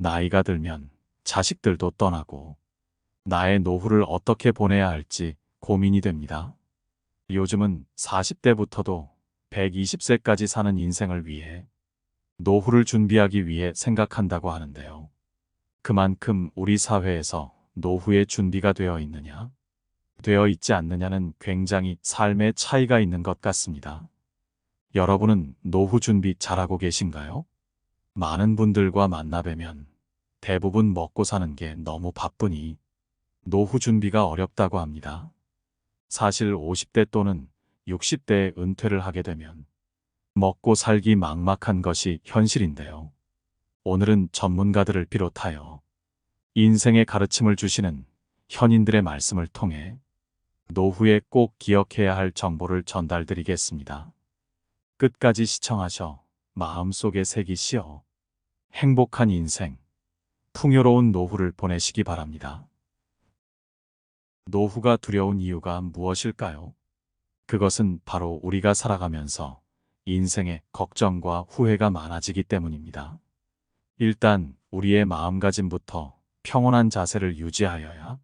나이가 들면 자식들도 떠나고 나의 노후를 어떻게 보내야 할지 고민이 됩니다. 요즘은 40대부터도 120세까지 사는 인생을 위해 노후를 준비하기 위해 생각한다고 하는데요. 그만큼 우리 사회에서 노후의 준비가 되어 있느냐, 되어 있지 않느냐는 굉장히 삶의 차이가 있는 것 같습니다. 여러분은 노후 준비 잘하고 계신가요? 많은 분들과 만나뵈면 대부분 먹고 사는 게 너무 바쁘니 노후 준비가 어렵다고 합니다. 사실 50대 또는 60대에 은퇴를 하게 되면 먹고 살기 막막한 것이 현실인데요. 오늘은 전문가들을 비롯하여 인생의 가르침을 주시는 현인들의 말씀을 통해 노후에 꼭 기억해야 할 정보를 전달드리겠습니다. 끝까지 시청하셔 마음속에 새기시어 행복한 인생, 풍요로운 노후를 보내시기 바랍니다. 노후가 두려운 이유가 무엇일까요? 그것은 바로 우리가 살아가면서 인생에 걱정과 후회가 많아지기 때문입니다. 일단 우리의 마음가짐부터 평온한 자세를 유지하여야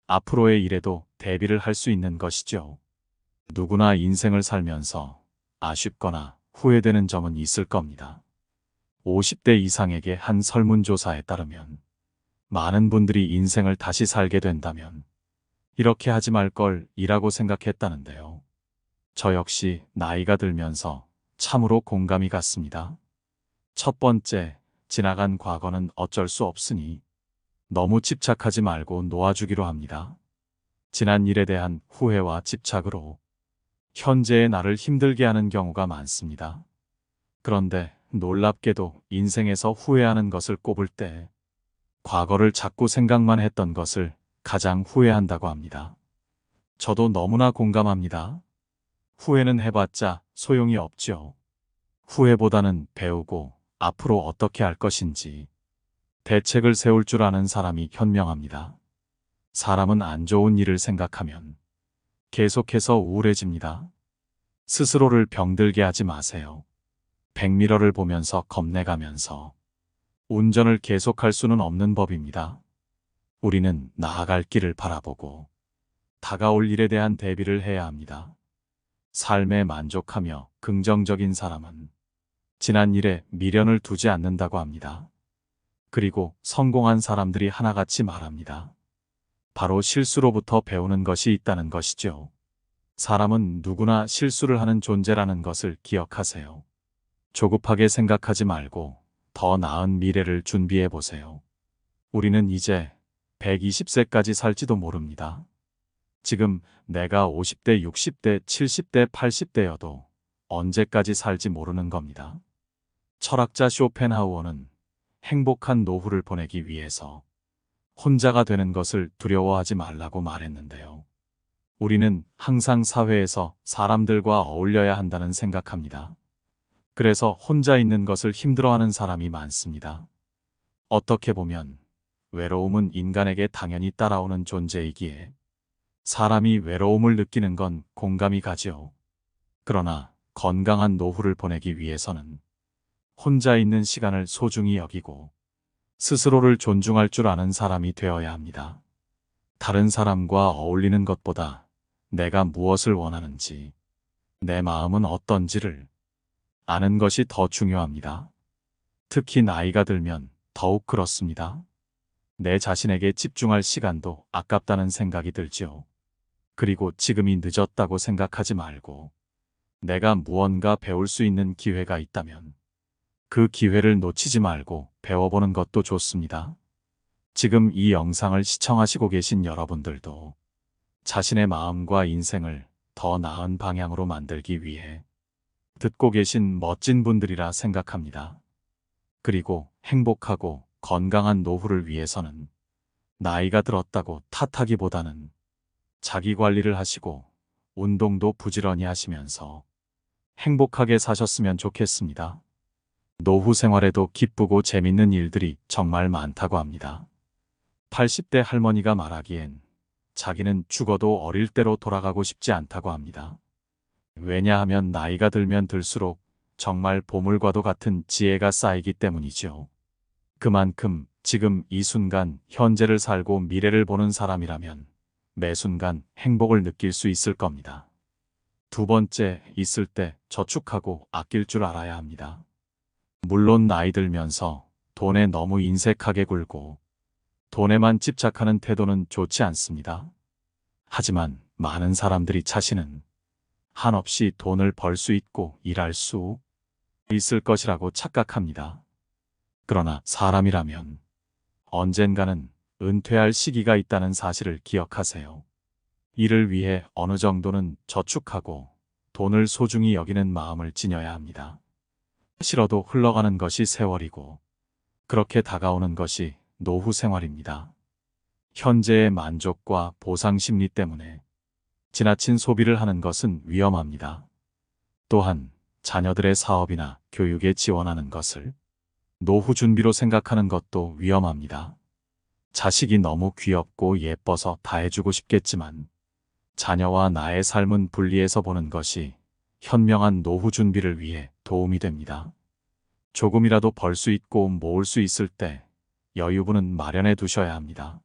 앞으로의 일에도 대비를 할 수 있는 것이죠. 누구나 인생을 살면서 아쉽거나 후회되는 점은 있을 겁니다. 50대 이상에게 한 설문조사에 따르면 많은 분들이 인생을 다시 살게 된다면 이렇게 하지 말 걸이라고 생각했다는데요. 저 역시 나이가 들면서 참으로 공감이 갔습니다. 첫 번째, 지나간 과거는 어쩔 수 없으니 너무 집착하지 말고 놓아주기로 합니다. 지난 일에 대한 후회와 집착으로 현재의 나를 힘들게 하는 경우가 많습니다. 그런데 놀랍게도 인생에서 후회하는 것을 꼽을 때 과거를 자꾸 생각만 했던 것을 가장 후회한다고 합니다. 저도 너무나 공감합니다. 후회는 해봤자 소용이 없죠. 후회보다는 배우고 앞으로 어떻게 할 것인지 대책을 세울 줄 아는 사람이 현명합니다. 사람은 안 좋은 일을 생각하면 계속해서 우울해집니다. 스스로를 병들게 하지 마세요. 백미러를 보면서 겁내가면서 운전을 계속할 수는 없는 법입니다. 우리는 나아갈 길을 바라보고 다가올 일에 대한 대비를 해야 합니다. 삶에 만족하며 긍정적인 사람은 지난 일에 미련을 두지 않는다고 합니다. 그리고 성공한 사람들이 하나같이 말합니다. 바로 실수로부터 배우는 것이 있다는 것이죠. 사람은 누구나 실수를 하는 존재라는 것을 기억하세요. 조급하게 생각하지 말고 더 나은 미래를 준비해 보세요. 우리는 이제 120세까지 살지도 모릅니다. 지금 내가 50대, 60대, 70대, 80대여도 언제까지 살지 모르는 겁니다. 철학자 쇼펜하우어는 행복한 노후를 보내기 위해서 혼자가 되는 것을 두려워하지 말라고 말했는데요. 우리는 항상 사회에서 사람들과 어울려야 한다는 생각합니다. 그래서 혼자 있는 것을 힘들어하는 사람이 많습니다. 어떻게 보면 외로움은 인간에게 당연히 따라오는 존재이기에 사람이 외로움을 느끼는 건 공감이 가지요. 그러나 건강한 노후를 보내기 위해서는 혼자 있는 시간을 소중히 여기고 스스로를 존중할 줄 아는 사람이 되어야 합니다. 다른 사람과 어울리는 것보다 내가 무엇을 원하는지, 내 마음은 어떤지를 아는 것이 더 중요합니다. 특히 나이가 들면 더욱 그렇습니다. 내 자신에게 집중할 시간도 아깝다는 생각이 들지요. 그리고 지금이 늦었다고 생각하지 말고 내가 무언가 배울 수 있는 기회가 있다면 그 기회를 놓치지 말고 배워보는 것도 좋습니다. 지금 이 영상을 시청하시고 계신 여러분들도 자신의 마음과 인생을 더 나은 방향으로 만들기 위해 듣고 계신 멋진 분들이라 생각합니다. 그리고 행복하고 건강한 노후를 위해서는 나이가 들었다고 탓하기보다는 자기 관리를 하시고 운동도 부지런히 하시면서 행복하게 사셨으면 좋겠습니다. 노후 생활에도 기쁘고 재밌는 일들이 정말 많다고 합니다. 80대 할머니가 말하기엔 자기는 죽어도 어릴 때로 돌아가고 싶지 않다고 합니다. 왜냐하면 나이가 들면 들수록 정말 보물과도 같은 지혜가 쌓이기 때문이죠. 그만큼 지금 이 순간 현재를 살고 미래를 보는 사람이라면 매 순간 행복을 느낄 수 있을 겁니다. 두 번째, 있을 때 저축하고 아낄 줄 알아야 합니다. 물론 나이 들면서 돈에 너무 인색하게 굴고 돈에만 집착하는 태도는 좋지 않습니다. 하지만 많은 사람들이 자신은 한없이 돈을 벌 수 있고 일할 수 있을 것이라고 착각합니다. 그러나 사람이라면 언젠가는 은퇴할 시기가 있다는 사실을 기억하세요. 이를 위해 어느 정도는 저축하고 돈을 소중히 여기는 마음을 지녀야 합니다. 싫어도 흘러가는 것이 세월이고 그렇게 다가오는 것이 노후 생활입니다. 현재의 만족과 보상 심리 때문에 지나친 소비를 하는 것은 위험합니다. 또한 자녀들의 사업이나 교육에 지원하는 것을 노후 준비로 생각하는 것도 위험합니다. 자식이 너무 귀엽고 예뻐서 다 해주고 싶겠지만 자녀와 나의 삶은 분리해서 보는 것이 현명한 노후 준비를 위해 도움이 됩니다. 조금이라도 벌 수 있고 모을 수 있을 때 여유분은 마련해 두셔야 합니다.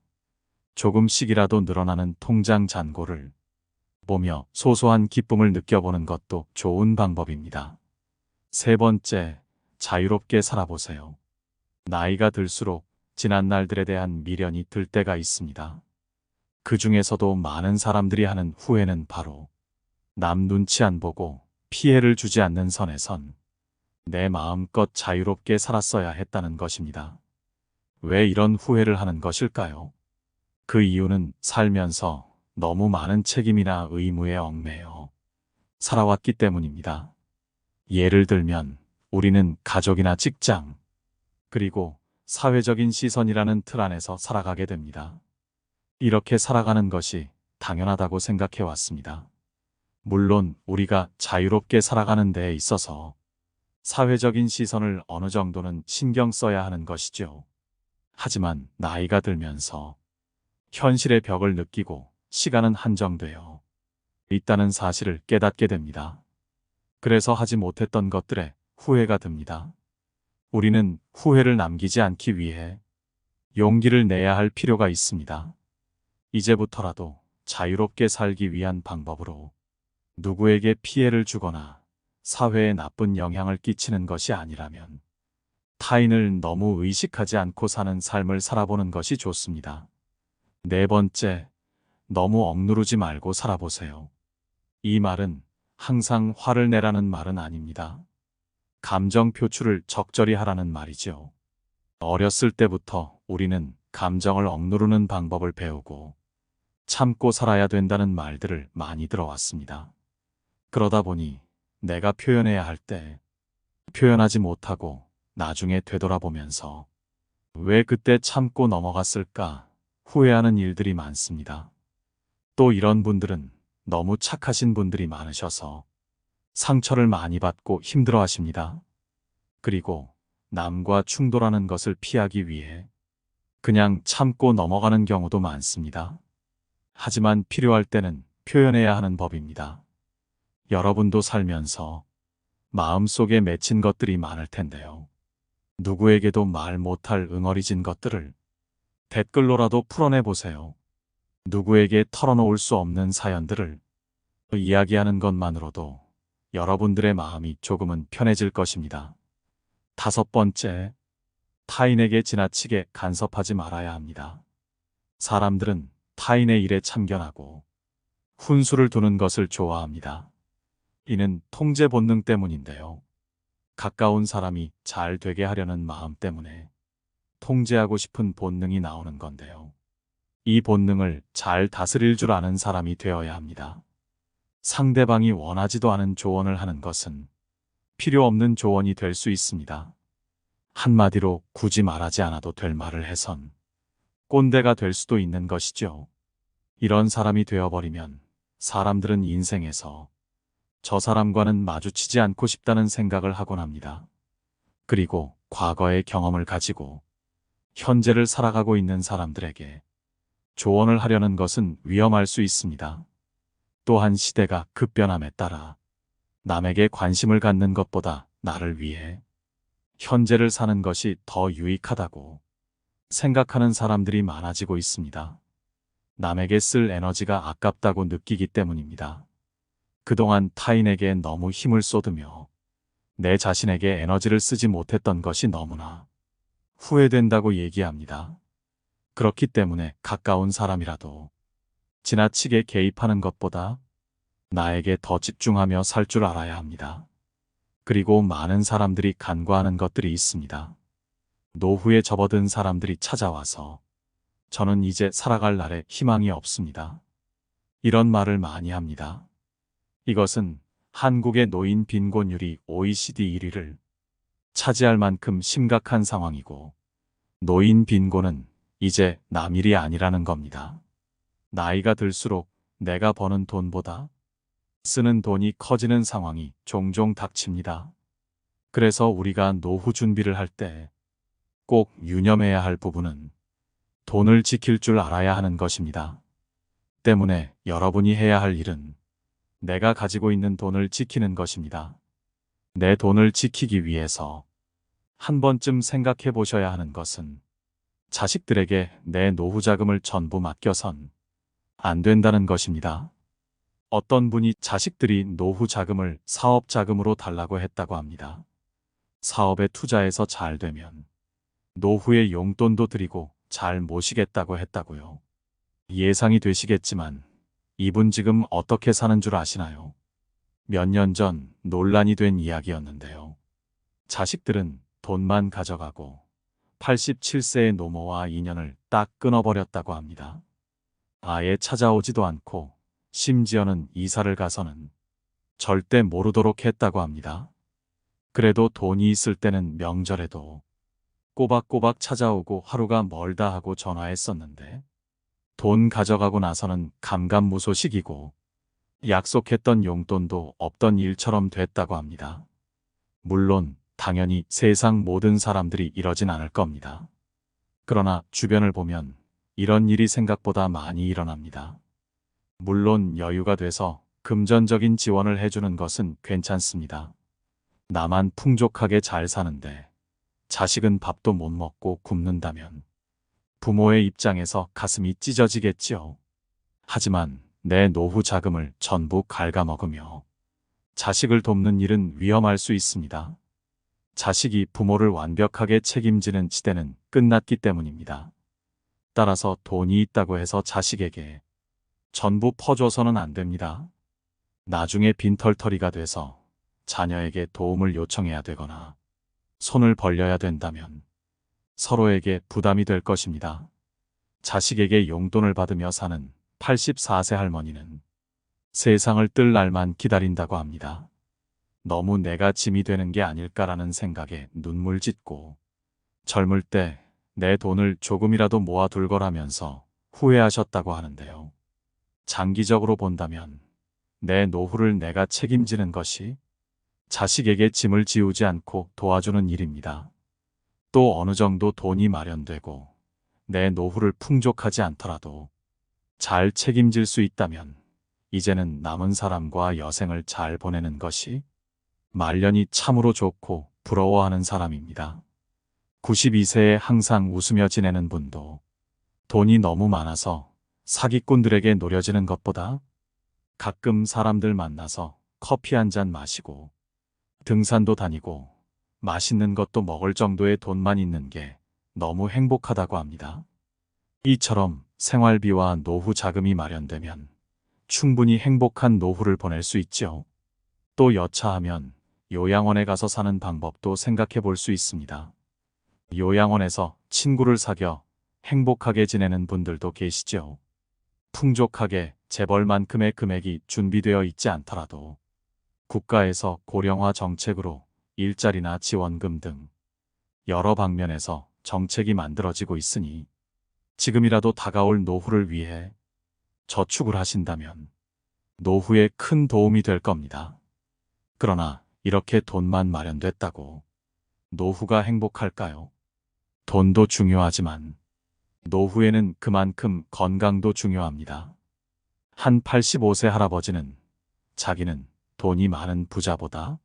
조금씩이라도 늘어나는 통장 잔고를 보며 소소한 기쁨을 느껴보는 것도 좋은 방법입니다. 세 번째, 자유롭게 살아보세요. 나이가 들수록 지난 날들에 대한 미련이 들 때가 있습니다. 그 중에서도 많은 사람들이 하는 후회는 바로 남 눈치 안 보고 피해를 주지 않는 선에선 내 마음껏 자유롭게 살았어야 했다는 것입니다. 왜 이런 후회를 하는 것일까요? 그 이유는 살면서 너무 많은 책임이나 의무에 얽매여 살아왔기 때문입니다. 예를 들면 우리는 가족이나 직장, 그리고 사회적인 시선이라는 틀 안에서 살아가게 됩니다. 이렇게 살아가는 것이 당연하다고 생각해 왔습니다. 물론 우리가 자유롭게 살아가는 데에 있어서 사회적인 시선을 어느 정도는 신경 써야 하는 것이죠. 하지만 나이가 들면서 현실의 벽을 느끼고 시간은 한정되어 있다는 사실을 깨닫게 됩니다. 그래서 하지 못했던 것들에 후회가 듭니다. 우리는 후회를 남기지 않기 위해 용기를 내야 할 필요가 있습니다. 이제부터라도 자유롭게 살기 위한 방법으로 누구에게 피해를 주거나 사회에 나쁜 영향을 끼치는 것이 아니라면 타인을 너무 의식하지 않고 사는 삶을 살아보는 것이 좋습니다. 네 번째, 너무 억누르지 말고 살아보세요. 이 말은 항상 화를 내라는 말은 아닙니다. 감정 표출을 적절히 하라는 말이죠. 어렸을 때부터 우리는 감정을 억누르는 방법을 배우고 참고 살아야 된다는 말들을 많이 들어왔습니다. 그러다 보니 내가 표현해야 할 때 표현하지 못하고 나중에 되돌아보면서 왜 그때 참고 넘어갔을까 후회하는 일들이 많습니다. 또 이런 분들은 너무 착하신 분들이 많으셔서 상처를 많이 받고 힘들어 하십니다. 그리고 남과 충돌하는 것을 피하기 위해 그냥 참고 넘어가는 경우도 많습니다. 하지만 필요할 때는 표현해야 하는 법입니다. 여러분도 살면서 마음속에 맺힌 것들이 많을 텐데요. 누구에게도 말 못할 응어리진 것들을 댓글로라도 풀어내 보세요. 누구에게 털어놓을 수 없는 사연들을 이야기하는 것만으로도 여러분들의 마음이 조금은 편해질 것입니다. 다섯 번째, 타인에게 지나치게 간섭하지 말아야 합니다. 사람들은 타인의 일에 참견하고 훈수를 두는 것을 좋아합니다. 이는 통제 본능 때문인데요. 가까운 사람이 잘 되게 하려는 마음 때문에 통제하고 싶은 본능이 나오는 건데요. 이 본능을 잘 다스릴 줄 아는 사람이 되어야 합니다. 상대방이 원하지도 않은 조언을 하는 것은 필요 없는 조언이 될 수 있습니다. 한마디로 굳이 말하지 않아도 될 말을 해선 꼰대가 될 수도 있는 것이죠. 이런 사람이 되어버리면 사람들은 인생에서 저 사람과는 마주치지 않고 싶다는 생각을 하곤 합니다. 그리고 과거의 경험을 가지고 현재를 살아가고 있는 사람들에게 조언을 하려는 것은 위험할 수 있습니다. 또한 시대가 급변함에 따라 남에게 관심을 갖는 것보다 나를 위해 현재를 사는 것이 더 유익하다고 생각하는 사람들이 많아지고 있습니다. 남에게 쓸 에너지가 아깝다고 느끼기 때문입니다. 그동안 타인에게 너무 힘을 쏟으며 내 자신에게 에너지를 쓰지 못했던 것이 너무나 후회된다고 얘기합니다. 그렇기 때문에 가까운 사람이라도 지나치게 개입하는 것보다 나에게 더 집중하며 살 줄 알아야 합니다. 그리고 많은 사람들이 간과하는 것들이 있습니다. 노후에 접어든 사람들이 찾아와서 저는 이제 살아갈 날에 희망이 없습니다. 이런 말을 많이 합니다. 이것은 한국의 노인 빈곤율이 OECD 1위를 차지할 만큼 심각한 상황이고 노인 빈곤은 이제 남 일이 아니라는 겁니다. 나이가 들수록 내가 버는 돈보다 쓰는 돈이 커지는 상황이 종종 닥칩니다. 그래서 우리가 노후 준비를 할 때 꼭 유념해야 할 부분은 돈을 지킬 줄 알아야 하는 것입니다. 때문에 여러분이 해야 할 일은 내가 가지고 있는 돈을 지키는 것입니다. 내 돈을 지키기 위해서 한 번쯤 생각해 보셔야 하는 것은 자식들에게 내 노후 자금을 전부 맡겨선 안 된다는 것입니다. 어떤 분이 자식들이 노후 자금을 사업 자금으로 달라고 했다고 합니다. 사업에 투자해서 잘 되면 노후에 용돈도 드리고 잘 모시겠다고 했다고요. 예상이 되시겠지만 이분 지금 어떻게 사는 줄 아시나요? 몇 년 전 논란이 된 이야기였는데요. 자식들은 돈만 가져가고 87세의 노모와 인연을 딱 끊어버렸다고 합니다. 아예 찾아오지도 않고 심지어는 이사를 가서는 절대 모르도록 했다고 합니다. 그래도 돈이 있을 때는 명절에도 꼬박꼬박 찾아오고 하루가 멀다 하고 전화했었는데 돈 가져가고 나서는 감감무소식이고 약속했던 용돈도 없던 일처럼 됐다고 합니다. 물론 당연히 세상 모든 사람들이 이러진 않을 겁니다. 그러나 주변을 보면 이런 일이 생각보다 많이 일어납니다. 물론 여유가 돼서 금전적인 지원을 해주는 것은 괜찮습니다. 나만 풍족하게 잘 사는데 자식은 밥도 못 먹고 굶는다면 부모의 입장에서 가슴이 찢어지겠지요. 하지만 내 노후 자금을 전부 갉아먹으며 자식을 돕는 일은 위험할 수 있습니다. 자식이 부모를 완벽하게 책임지는 시대는 끝났기 때문입니다. 따라서 돈이 있다고 해서 자식에게 전부 퍼줘서는 안 됩니다. 나중에 빈털터리가 돼서 자녀에게 도움을 요청해야 되거나 손을 벌려야 된다면 서로에게 부담이 될 것입니다. 자식에게 용돈을 받으며 사는 84세 할머니는 세상을 뜰 날만 기다린다고 합니다. 너무 내가 짐이 되는 게 아닐까라는 생각에 눈물 짓고 젊을 때 내 돈을 조금이라도 모아둘 거라면서 후회하셨다고 하는데요. 장기적으로 본다면 내 노후를 내가 책임지는 것이 자식에게 짐을 지우지 않고 도와주는 일입니다. 또 어느 정도 돈이 마련되고 내 노후를 풍족하지 않더라도 잘 책임질 수 있다면 이제는 남은 사람과 여생을 잘 보내는 것이 말년이 참으로 좋고 부러워하는 사람입니다. 92세에 항상 웃으며 지내는 분도 돈이 너무 많아서 사기꾼들에게 노려지는 것보다 가끔 사람들 만나서 커피 한 잔 마시고 등산도 다니고 맛있는 것도 먹을 정도의 돈만 있는 게 너무 행복하다고 합니다. 이처럼 생활비와 노후 자금이 마련되면 충분히 행복한 노후를 보낼 수 있죠. 또 여차하면 요양원에 가서 사는 방법도 생각해 볼 수 있습니다. 요양원에서 친구를 사귀어 행복하게 지내는 분들도 계시죠. 풍족하게 재벌만큼의 금액이 준비되어 있지 않더라도 국가에서 고령화 정책으로 일자리나 지원금 등 여러 방면에서 정책이 만들어지고 있으니 지금이라도 다가올 노후를 위해 저축을 하신다면 노후에 큰 도움이 될 겁니다. 그러나 이렇게 돈만 마련됐다고 노후가 행복할까요? 돈도 중요하지만 노후에는 그만큼 건강도 중요합니다. 한 85세 할아버지는 자기는 돈이 많은 부자보다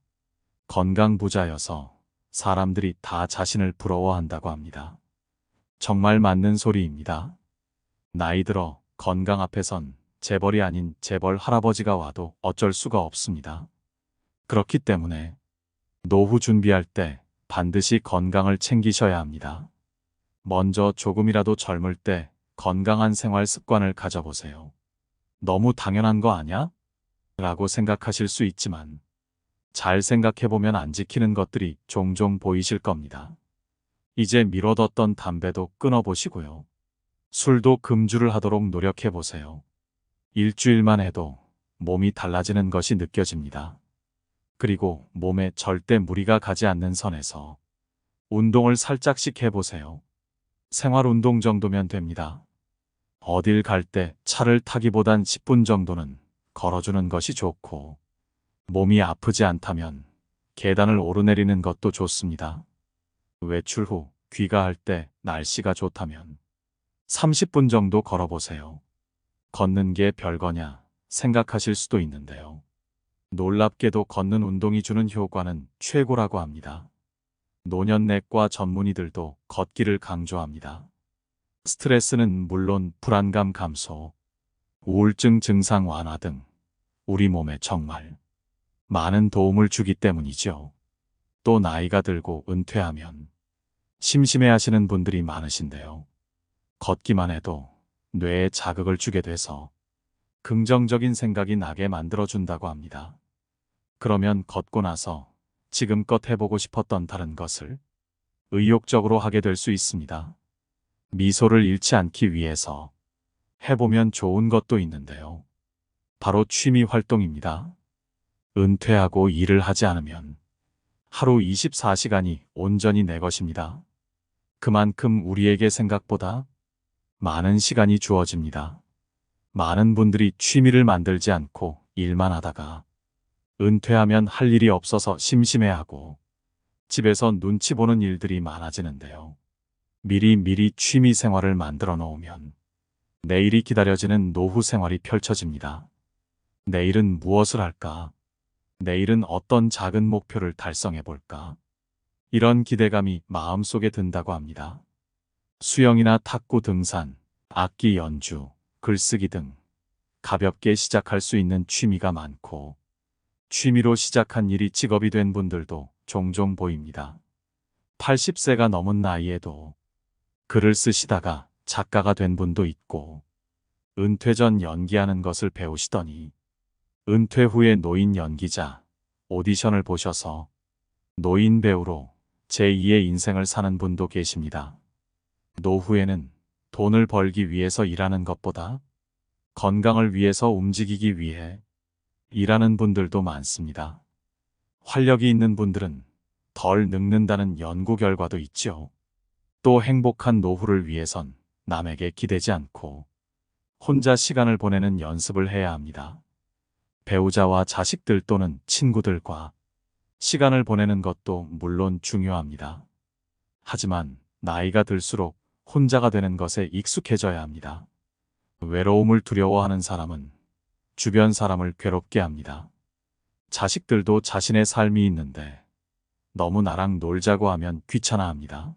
건강 부자여서 사람들이 다 자신을 부러워한다고 합니다. 정말 맞는 소리입니다. 나이 들어 건강 앞에선 재벌이 아닌 재벌 할아버지가 와도 어쩔 수가 없습니다. 그렇기 때문에 노후 준비할 때 반드시 건강을 챙기셔야 합니다. 먼저 조금이라도 젊을 때 건강한 생활 습관을 가져보세요. 너무 당연한 거 아냐? 라고 생각하실 수 있지만 잘 생각해보면 안 지키는 것들이 종종 보이실 겁니다. 이제 미뤄뒀던 담배도 끊어보시고요. 술도 금주를 하도록 노력해보세요. 일주일만 해도 몸이 달라지는 것이 느껴집니다. 그리고 몸에 절대 무리가 가지 않는 선에서 운동을 살짝씩 해보세요. 생활 운동 정도면 됩니다. 어딜 갈 때 차를 타기보단 10분 정도는 걸어주는 것이 좋고, 몸이 아프지 않다면 계단을 오르내리는 것도 좋습니다. 외출 후 귀가할 때 날씨가 좋다면 30분 정도 걸어보세요. 걷는 게 별거냐 생각하실 수도 있는데요. 놀랍게도 걷는 운동이 주는 효과는 최고라고 합니다. 노년내과 전문의들도 걷기를 강조합니다. 스트레스는 물론 불안감 감소, 우울증 증상 완화 등 우리 몸에 정말 많은 도움을 주기 때문이죠. 또 나이가 들고 은퇴하면 심심해하시는 분들이 많으신데요. 걷기만 해도 뇌에 자극을 주게 돼서 긍정적인 생각이 나게 만들어준다고 합니다. 그러면 걷고 나서 지금껏 해보고 싶었던 다른 것을 의욕적으로 하게 될 수 있습니다. 미소를 잃지 않기 위해서 해보면 좋은 것도 있는데요. 바로 취미 활동입니다. 은퇴하고 일을 하지 않으면 하루 24시간이 온전히 내 것입니다. 그만큼 우리에게 생각보다 많은 시간이 주어집니다. 많은 분들이 취미를 만들지 않고 일만 하다가 은퇴하면 할 일이 없어서 심심해하고 집에서 눈치 보는 일들이 많아지는데요. 미리 취미 생활을 만들어 놓으면 내일이 기다려지는 노후 생활이 펼쳐집니다. 내일은 무엇을 할까? 내일은 어떤 작은 목표를 달성해 볼까? 이런 기대감이 마음속에 든다고 합니다. 수영이나 탁구 등산, 악기 연주, 글쓰기 등 가볍게 시작할 수 있는 취미가 많고, 취미로 시작한 일이 직업이 된 분들도 종종 보입니다. 80세가 넘은 나이에도 글을 쓰시다가 작가가 된 분도 있고, 은퇴 전 연기하는 것을 배우시더니 은퇴 후에 노인 연기자 오디션을 보셔서 노인 배우로 제2의 인생을 사는 분도 계십니다. 노후에는 돈을 벌기 위해서 일하는 것보다 건강을 위해서 움직이기 위해 일하는 분들도 많습니다. 활력이 있는 분들은 덜 늙는다는 연구 결과도 있죠. 또 행복한 노후를 위해선 남에게 기대지 않고 혼자 시간을 보내는 연습을 해야 합니다. 배우자와 자식들 또는 친구들과 시간을 보내는 것도 물론 중요합니다. 하지만 나이가 들수록 혼자가 되는 것에 익숙해져야 합니다. 외로움을 두려워하는 사람은 주변 사람을 괴롭게 합니다. 자식들도 자신의 삶이 있는데 너무 나랑 놀자고 하면 귀찮아합니다.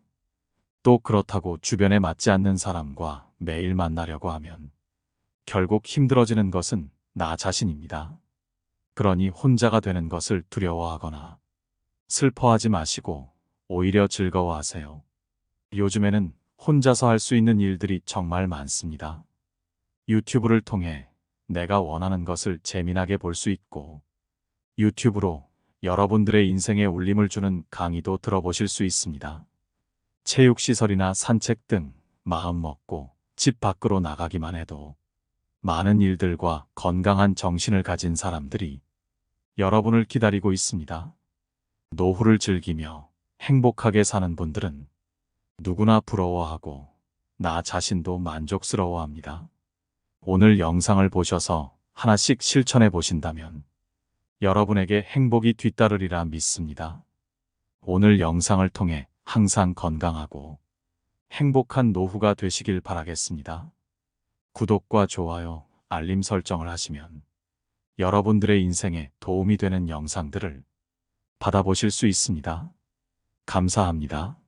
또 그렇다고 주변에 맞지 않는 사람과 매일 만나려고 하면 결국 힘들어지는 것은 나 자신입니다. 그러니 혼자가 되는 것을 두려워하거나 슬퍼하지 마시고 오히려 즐거워하세요. 요즘에는 혼자서 할 수 있는 일들이 정말 많습니다. 유튜브를 통해 내가 원하는 것을 재미나게 볼 수 있고, 유튜브로 여러분들의 인생에 울림을 주는 강의도 들어보실 수 있습니다. 체육시설이나 산책 등 마음 먹고 집 밖으로 나가기만 해도 많은 일들과 건강한 정신을 가진 사람들이 여러분을 기다리고 있습니다. 노후를 즐기며 행복하게 사는 분들은 누구나 부러워하고 나 자신도 만족스러워합니다. 오늘 영상을 보셔서 하나씩 실천해 보신다면 여러분에게 행복이 뒤따르리라 믿습니다. 오늘 영상을 통해 항상 건강하고 행복한 노후가 되시길 바라겠습니다. 구독과 좋아요, 알림 설정을 하시면 여러분들의 인생에 도움이 되는 영상들을 받아보실 수 있습니다. 감사합니다.